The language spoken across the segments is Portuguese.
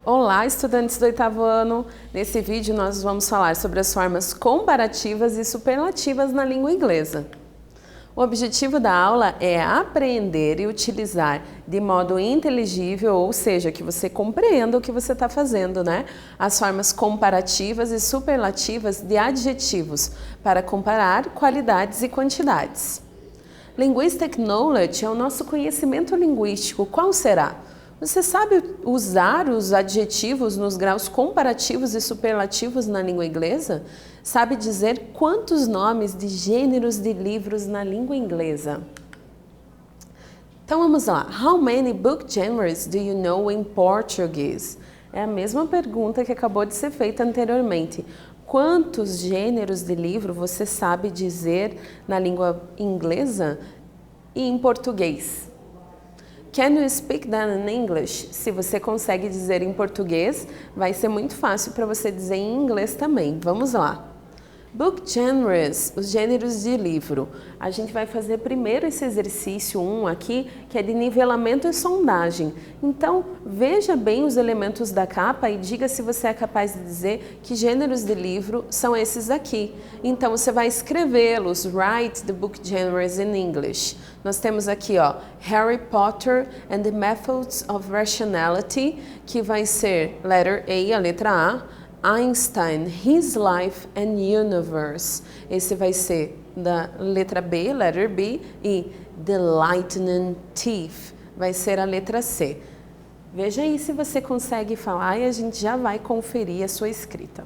Olá, estudantes do oitavo ano! Nesse vídeo nós vamos falar sobre as formas comparativas e superlativas na língua inglesa. O objetivo da aula é aprender e utilizar de modo inteligível, ou seja, que você compreenda o que você está fazendo, né? As formas comparativas e superlativas de adjetivos para comparar qualidades e quantidades. Linguistic knowledge é o nosso conhecimento linguístico. Qual será? Você sabe usar os adjetivos nos graus comparativos e superlativos na língua inglesa? Sabe dizer quantos nomes de gêneros de livros na língua inglesa? Então vamos lá. How many book genres do you know in Portuguese? É a mesma pergunta que acabou de ser feita anteriormente. Quantos gêneros de livro você sabe dizer na língua inglesa e em português? Can you speak that in English? Se você consegue dizer em português, vai ser muito fácil para você dizer em inglês também. Vamos lá. Book genres, os gêneros de livro. A gente vai fazer primeiro esse exercício 1 aqui, que é de nivelamento e sondagem. Então, veja bem os elementos da capa e diga se você é capaz de dizer que gêneros de livro são esses aqui. Então, você vai escrevê-los. Write the book genres in English. Nós temos aqui, ó, Harry Potter and the Methods of Rationality, que vai ser letter A, a letra A. Einstein, His Life and Universe. Esse vai ser da letra B, letter B, e The Lightning Thief vai ser a letra C. Veja aí se você consegue falar e a gente já vai conferir a sua escrita.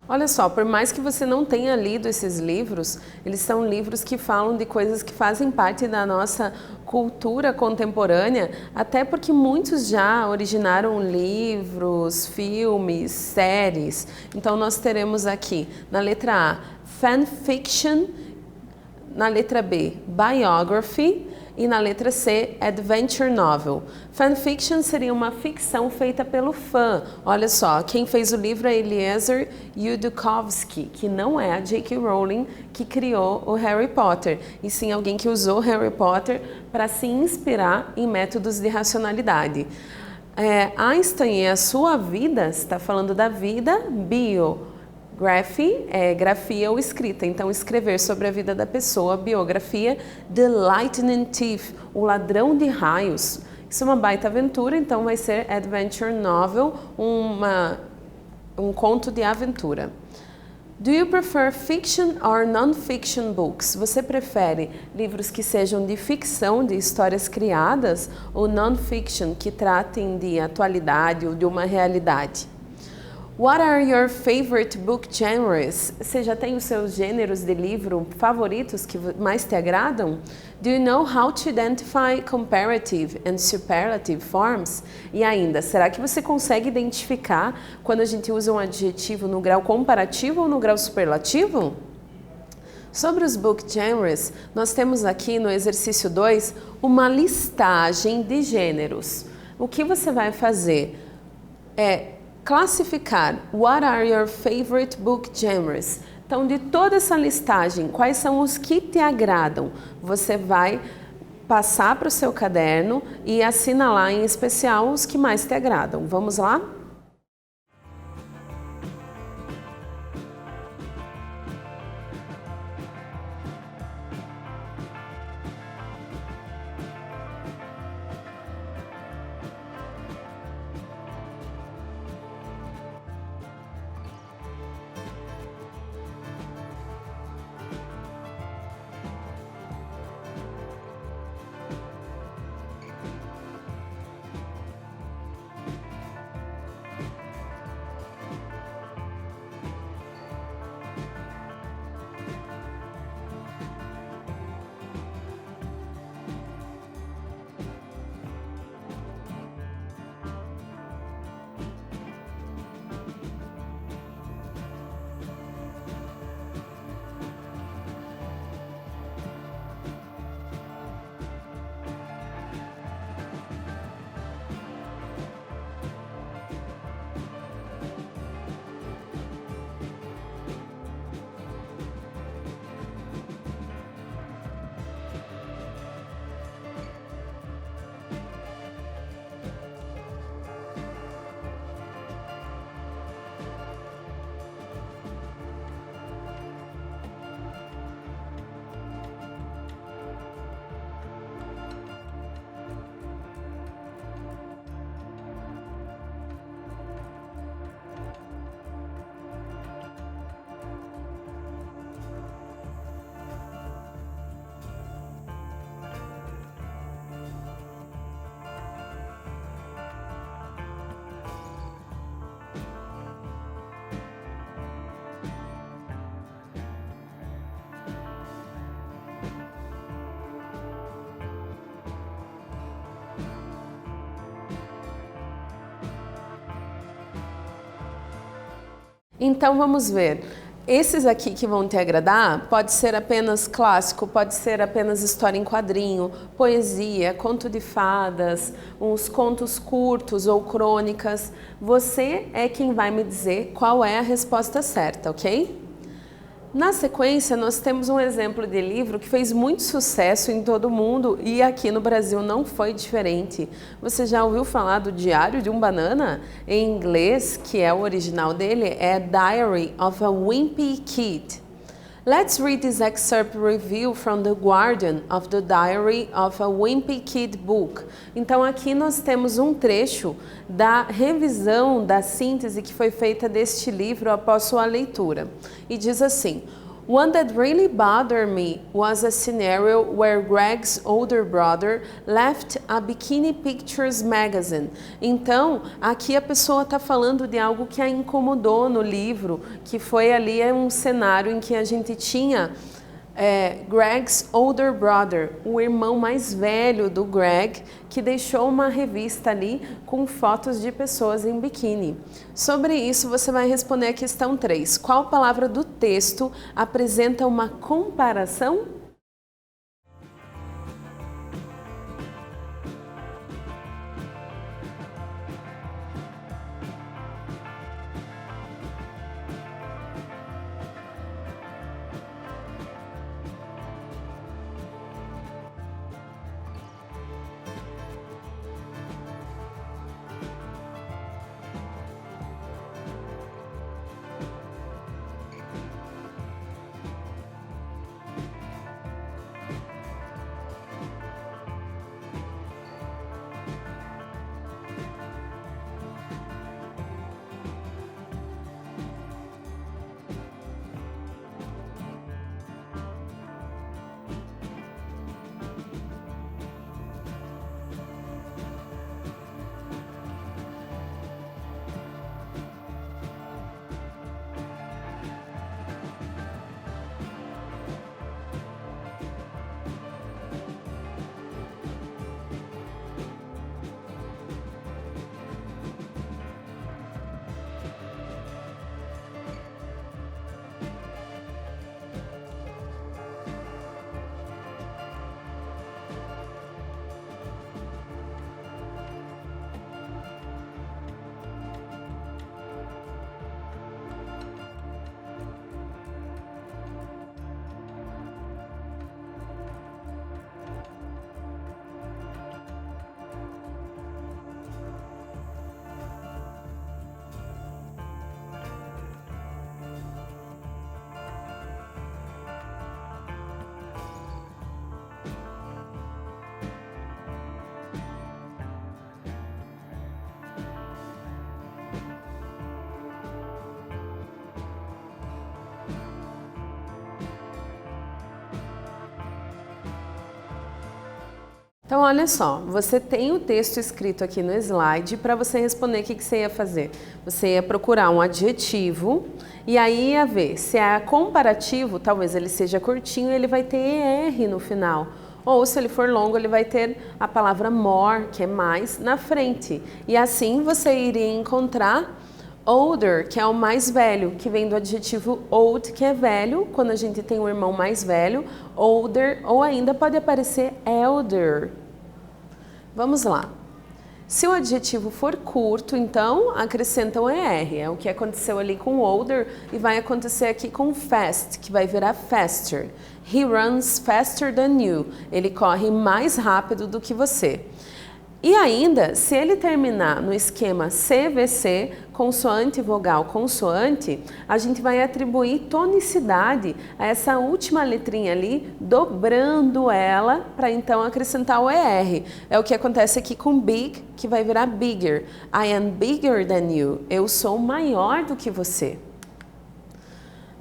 Olha só, por mais que você não tenha lido esses livros, eles são livros que falam de coisas que fazem parte da nossa cultura contemporânea, até porque muitos já originaram livros, filmes, séries. Então nós teremos aqui, na letra A, fanfiction, na letra B, biography, e na letra C, adventure novel. Fanfiction seria uma ficção feita pelo fã. Olha só, quem fez o livro é Eliezer Yudkowsky, que não é a J.K. Rowling que criou o Harry Potter, e sim alguém que usou Harry Potter para se inspirar em métodos de racionalidade. Einstein e a sua vida, está falando da vida, Graphy é grafia ou escrita, então escrever sobre a vida da pessoa, biografia. The Lightning Thief, o ladrão de raios. Isso é uma baita aventura, então vai ser adventure novel, um conto de aventura. Do you prefer fiction or non-fiction books? Você prefere livros que sejam de ficção, de histórias criadas, ou non-fiction, que tratem de atualidade ou de uma realidade? What are your favorite book genres? Você já tem os seus gêneros de livro favoritos que mais te agradam? Do you know how to identify comparative and superlative forms? E ainda, será que você consegue identificar quando a gente usa um adjetivo no grau comparativo ou no grau superlativo? Sobre os book genres, nós temos aqui no exercício 2 uma listagem de gêneros. O que você vai fazer é classificar what are your favorite book genres. Então, de toda essa listagem, quais são os que te agradam? Você vai passar para o seu caderno e assinalar em especial os que mais te agradam. Vamos lá? Então vamos ver. Esses aqui que vão te agradar pode ser apenas clássico, pode ser apenas história em quadrinho, poesia, conto de fadas, uns contos curtos ou crônicas. Você é quem vai me dizer qual é a resposta certa, ok? Na sequência, nós temos um exemplo de livro que fez muito sucesso em todo o mundo e aqui no Brasil não foi diferente. Você já ouviu falar do Diário de um Banana? Em inglês, que é o original dele, é Diary of a Wimpy Kid. Let's read this excerpt review from The Guardian of the Diary of a Wimpy Kid book. Então aqui nós temos um trecho da revisão, da síntese que foi feita deste livro após sua leitura. E diz assim: One that really bothered me was a scenario where Greg's older brother left a Bikini Pictures magazine. Então, aqui a pessoa está falando de algo que a incomodou no livro, que foi ali um cenário em que a gente tinha Greg's older brother, o irmão mais velho do Greg, que deixou uma revista ali com fotos de pessoas em biquíni. Sobre isso, você vai responder a questão 3. Qual palavra do texto apresenta uma comparação? Então, olha só, você tem o texto escrito aqui no slide. Para você responder, o que você ia fazer? Você ia procurar um adjetivo e aí ia ver se é comparativo, talvez ele seja curtinho e ele vai ter ER no final. Ou se ele for longo, ele vai ter a palavra more, que é mais, na frente. E assim você iria encontrar older, que é o mais velho, que vem do adjetivo old, que é velho, quando a gente tem um irmão mais velho, older, ou ainda pode aparecer elder. Vamos lá. Se o adjetivo for curto, então acrescenta o ER, é o que aconteceu ali com older e vai acontecer aqui com fast, que vai virar faster. He runs faster than you, ele corre mais rápido do que você. E ainda, se ele terminar no esquema CVC, consoante, vogal, consoante, a gente vai atribuir tonicidade a essa última letrinha ali, dobrando ela para então acrescentar o ER. É o que acontece aqui com big, que vai virar bigger. I am bigger than you. Eu sou maior do que você.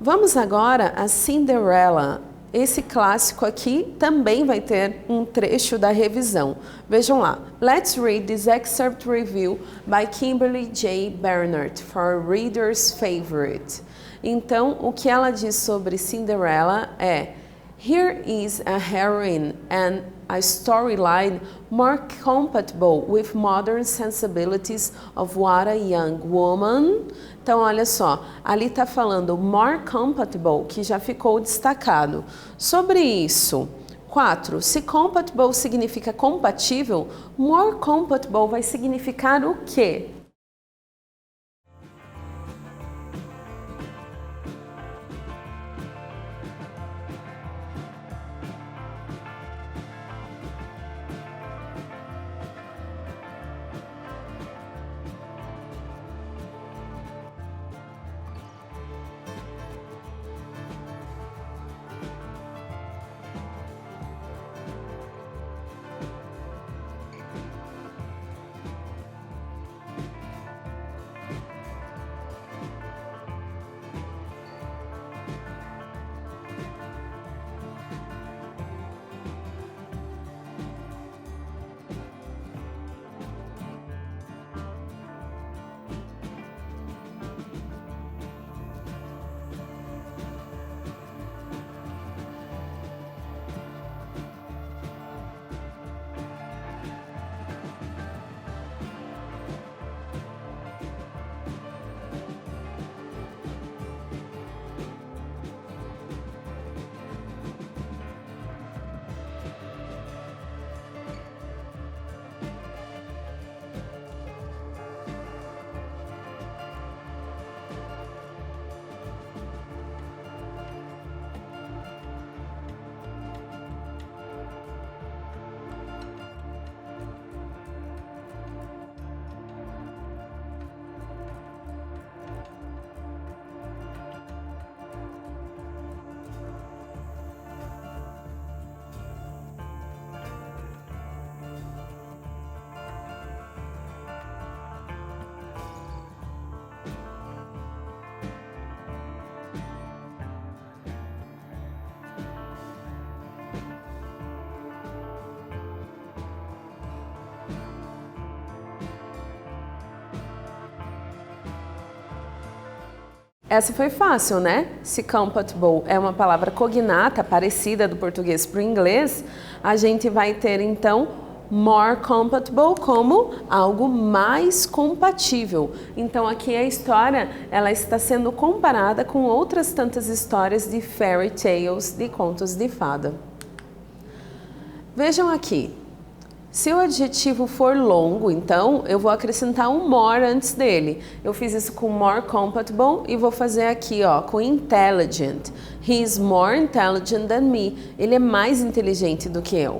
Vamos agora a Cinderella. Esse clássico aqui também vai ter um trecho da revisão. Vejam lá. Let's read this excerpt review by Kimberly J. Bernard for reader's favorite. Então, o que ela diz sobre Cinderella é: Here is a heroine and a storyline more compatible with modern sensibilities of what a young woman. Então, olha só, ali está falando more compatible, que já ficou destacado. Sobre isso, 4. Se compatible significa compatível, more compatible vai significar o quê? Essa foi fácil, né? Se compatible é uma palavra cognata, parecida do português para o inglês, a gente vai ter então more compatible como algo mais compatível. Então aqui a história, ela está sendo comparada com outras tantas histórias de fairy tales, de contos de fada. Vejam aqui. Se o adjetivo for longo, então, eu vou acrescentar um more antes dele. Eu fiz isso com more compatible e vou fazer aqui, ó, com intelligent. He is more intelligent than me. Ele é mais inteligente do que eu.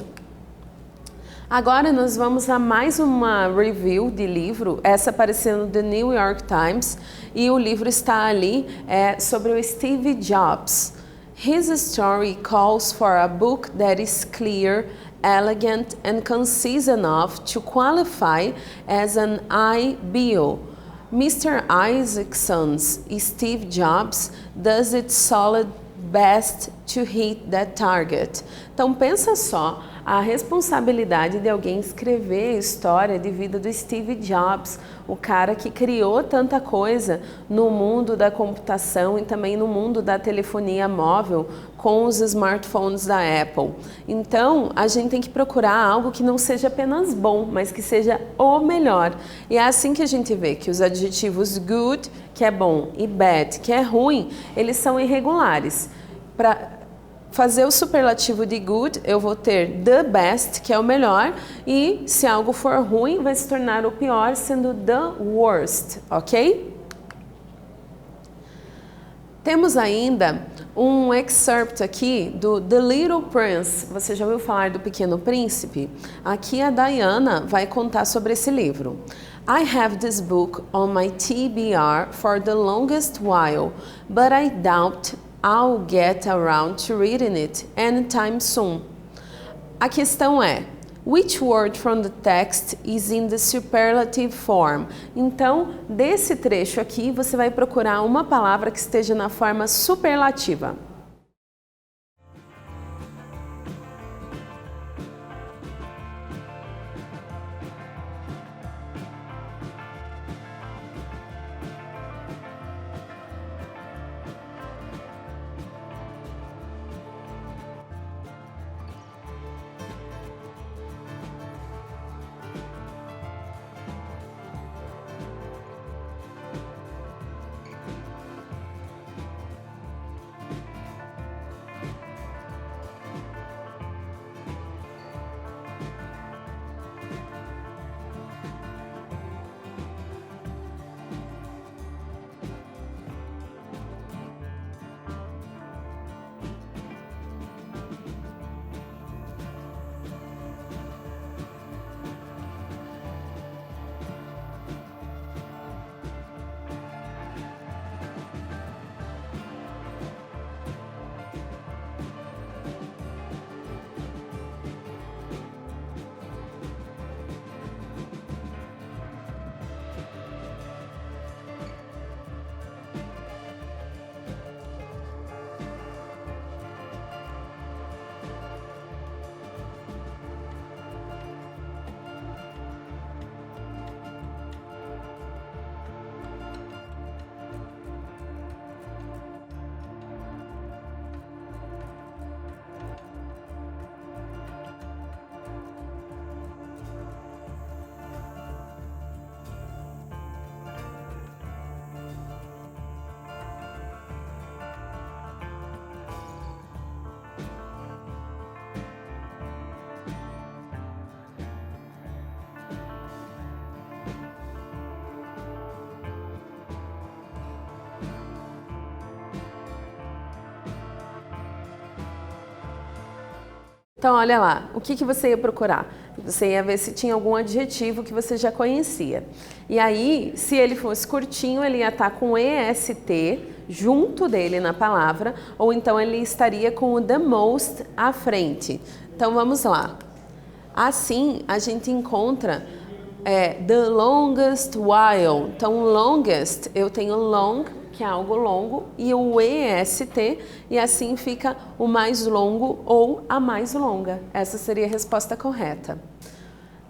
Agora nós vamos a mais uma review de livro, essa aparecendo no The New York Times, e o livro está ali sobre o Steve Jobs. His story calls for a book that is clear, elegant and concise enough to qualify as an I-bio. Mr. Isaacson's Steve Jobs does it solid best to hit that target. Então pensa só a responsabilidade de alguém escrever a história de vida do Steve Jobs, o cara que criou tanta coisa no mundo da computação e também no mundo da telefonia móvel com os smartphones da Apple. Então, a gente tem que procurar algo que não seja apenas bom, mas que seja o melhor. E é assim que a gente vê que os adjetivos good, que é bom, e bad, que é ruim, eles são irregulares. Para fazer o superlativo de good, eu vou ter the best, que é o melhor, e se algo for ruim, vai se tornar o pior, sendo the worst, ok? Temos ainda um excerpt aqui do The Little Prince. Você já ouviu falar do Pequeno Príncipe? Aqui a Diana vai contar sobre esse livro. I have this book on my TBR for the longest while, but I doubt I'll get around to reading it anytime soon. A questão é, which word from the text is in the superlative form? Então, desse trecho aqui, você vai procurar uma palavra que esteja na forma superlativa. Então, olha lá, o que você ia procurar? Você ia ver se tinha algum adjetivo que você já conhecia. E aí, se ele fosse curtinho, ele ia estar com EST junto dele na palavra, ou então ele estaria com o the most à frente. Então, vamos lá. Assim, a gente encontra the longest while. Então, longest, eu tenho long, que é algo longo, e o EST, e assim fica o mais longo ou a mais longa. Essa seria a resposta correta.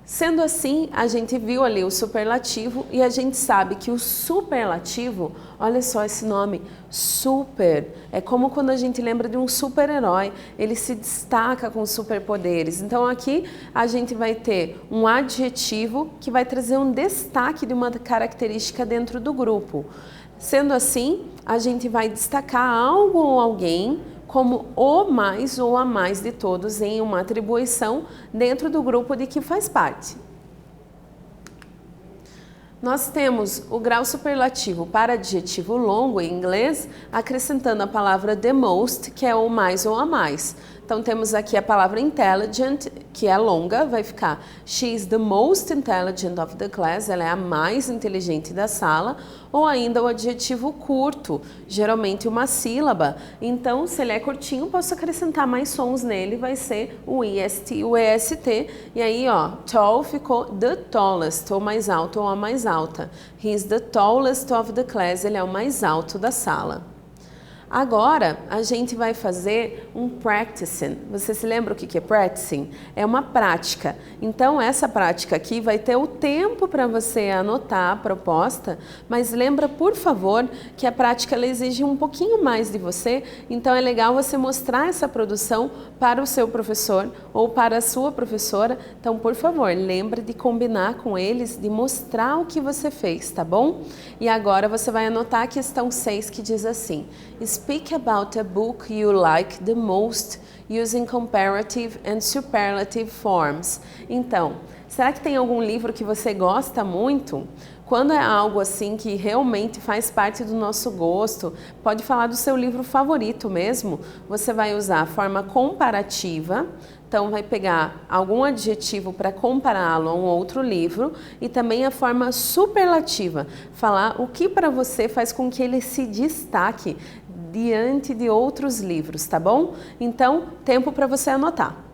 Sendo assim, a gente viu ali o superlativo e a gente sabe que o superlativo, olha só esse nome, super, é como quando a gente lembra de um super-herói, ele se destaca com superpoderes. Então aqui a gente vai ter um adjetivo que vai trazer um destaque de uma característica dentro do grupo. Sendo assim, a gente vai destacar algo ou alguém como o mais ou a mais de todos em uma atribuição dentro do grupo de que faz parte. Nós temos o grau superlativo para adjetivo longo em inglês, acrescentando a palavra the most, que é o mais ou a mais. Então temos aqui a palavra intelligent, que é longa, vai ficar she is the most intelligent of the class, ela é a mais inteligente da sala, ou ainda o adjetivo curto, geralmente uma sílaba. Então, se ele é curtinho, posso acrescentar mais sons nele, vai ser o EST, o EST, e aí, ó, tall ficou the tallest, ou mais alto ou a mais alta. He is the tallest of the class, ele é o mais alto da sala. Agora, a gente vai fazer um practicing. Você se lembra o que é practicing? É uma prática. Então, essa prática aqui vai ter o tempo para você anotar a proposta, mas lembra, por favor, que a prática ela exige um pouquinho mais de você, então é legal você mostrar essa produção para o seu professor ou para a sua professora. Então, por favor, lembre de combinar com eles, de mostrar o que você fez, tá bom? E agora você vai anotar a questão 6 que diz assim: Speak about a book you like the most using comparative and superlative forms. Então, será que tem algum livro que você gosta muito? Quando é algo assim que realmente faz parte do nosso gosto, pode falar do seu livro favorito mesmo, você vai usar a forma comparativa, então vai pegar algum adjetivo para compará-lo a um outro livro, e também a forma superlativa, falar o que para você faz com que ele se destaque diante de outros livros, tá bom? Então, tempo para você anotar.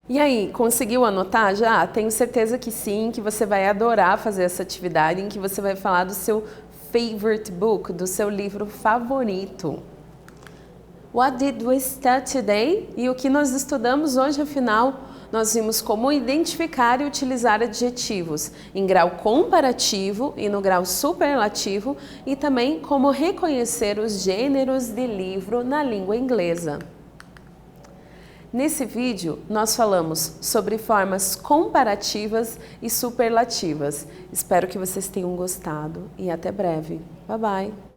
E aí, conseguiu anotar já? Tenho certeza que sim, que você vai adorar fazer essa atividade em que você vai falar do seu favorite book, do seu livro favorito. What did we study today? E o que nós estudamos hoje, afinal? Nós vimos como identificar e utilizar adjetivos em grau comparativo e no grau superlativo, e também como reconhecer os gêneros de livro na língua inglesa. Nesse vídeo, nós falamos sobre formas comparativas e superlativas. Espero que vocês tenham gostado e até breve. Bye, bye!